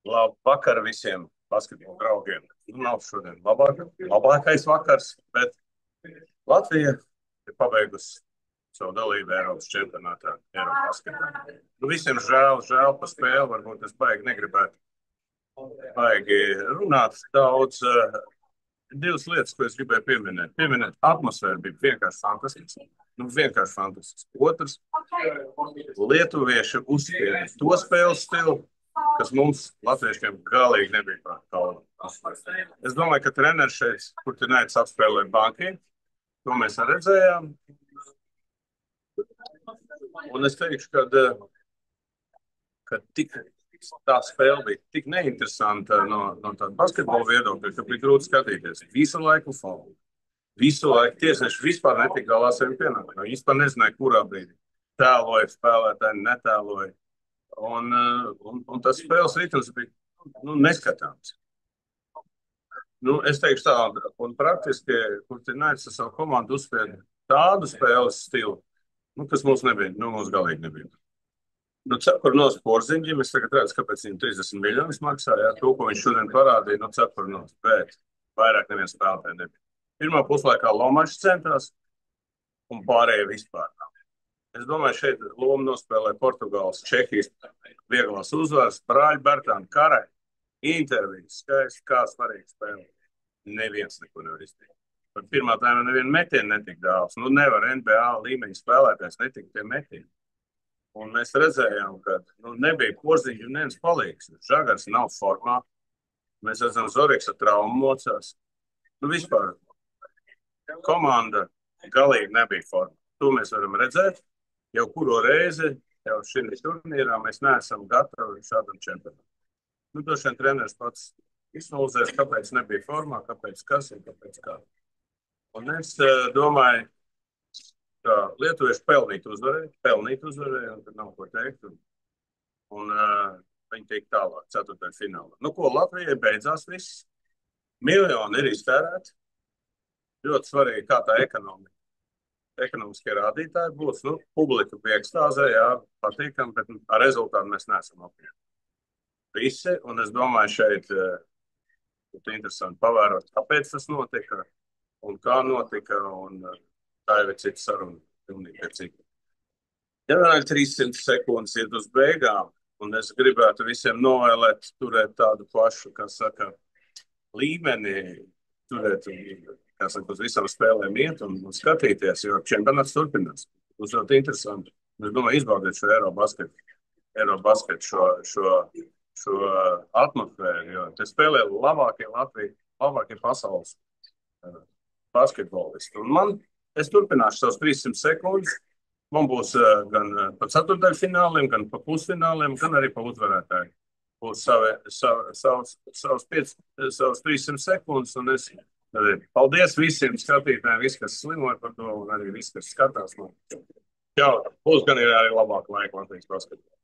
Labu vakaru visiem basketbola draugiem. Nu, nav šodien labākais vakars, bet Latvija ir pabeigusi savu dalību Eiropas čempionātā, Eiropas basketbolā. Nu, visiem žēl par spēli, varbūt es baigi negribētu runāt daudz. Divas lietas, ko es gribēju pieminēt. Atmosfēra bija vienkārši fantastiska. Nu, vienkārši fantastiska. Otrs, lietuvieši uzspieda to spēles stilu, kas mums, latviešiem, galīgi nebija par kaunu. Es domāju, ka treneris šeit, kur te neic apspēlēja bankiem, to mēs redzējām. Un es teikšu, ka tā spēle bija tik neinteresanta no tāda basketbola viedokļa, ka bija grūti skatīties. Visu laiku faulu. Visu laiku tiesneši vispār netika galā saviem pienākumiem. Viņi vispār nezināja, kurā brīdī tēloja spēlētāji, netēloja. Un tas spēles ritms bija neskatāms. Nu, es teikšu tā, un praktiski, kur te neica savu komandu uzspied tādu spēles stilu, kas mums nebija, mums galīgi nebija. Nu, cepur nos Porziņģim, es tagad redzu, kāpēc viņam 30 miljonus maksā, jā, to, ko viņš šodien parādīja, cepur nos, bet vairāk neviens spēlētāji nebija. Pirmā puslaikā Lomačs centās, un pārējie vispār nav. Es domāju, šeit lomu nospēlē Portugāles, Čehijas vieglās uzvaras, Brāļa Bertāna Karai, intervijas, skaisti, kā svarīgi spēlē. Neviens neko nevar izteikt. Par pirmā tēma nevienu metienu netika dāvs. Nu, nevar NBA līmeņa spēlētājs netika tie metieni. Un mēs redzējām, ka nebija Porziņģi un neviens palīgs. Žagars nav formā. Mēs redzam, Zoriks ar traumu mocās. Vispār komanda galīgi nebija formā. To mēs varam redzēt. Jau kuro reizi, jau šim turnīrā mēs neesam gatavi šādam čempionātam. Droši vien treneris pats izanalizēs, kāpēc nebija formā, kāpēc kas un kāpēc kā. Un es domāju, ka lietuvieši pelnīt uzvarēja, un tad nav ko teikt. Un viņi tiek tālāk, ceturtajā finālā. Ko Latvijai beidzās viss? Miljoni ir iztērēti. Ļoti svarīgi, kā tā ekonomiskie rādītāji būs. Publika bija ekstāzē, jā, patīkam, bet ar rezultātu mēs neesam apmierināti. Visi, un es domāju, šeit būtu interesanti pavērot, kāpēc tas notika, un kā notika, un tā jau ir cita saruna, pilnīgi pēc cita. Ja vēl 300 sekundes iet uz beigām, un es gribētu visiem novēlēt turēt tādu pašu, kā saka, līmeni, turēt, kā saka, uz visām spēlēm iet un skatīties, jo čempionāts turpinās. Būs ļoti interesanti. Es domāju, izbaudīt šo Eirobasketu, šo atmosfēru, jo te spēlē labākie pasaules basketbolisti. Un es turpināšu savus 300 sekundes. Man būs gan pa ceturtdaļfināliem, gan pa pusfināliem, gan arī pa uzvarētāju. Būs savus 300 sekundes, un es paldies visiem skatītājiem, visi, kas slimoja par to, un arī visi, kas skatās. Čau, būs gan ir arī labāka laika Latvijas basketbolā.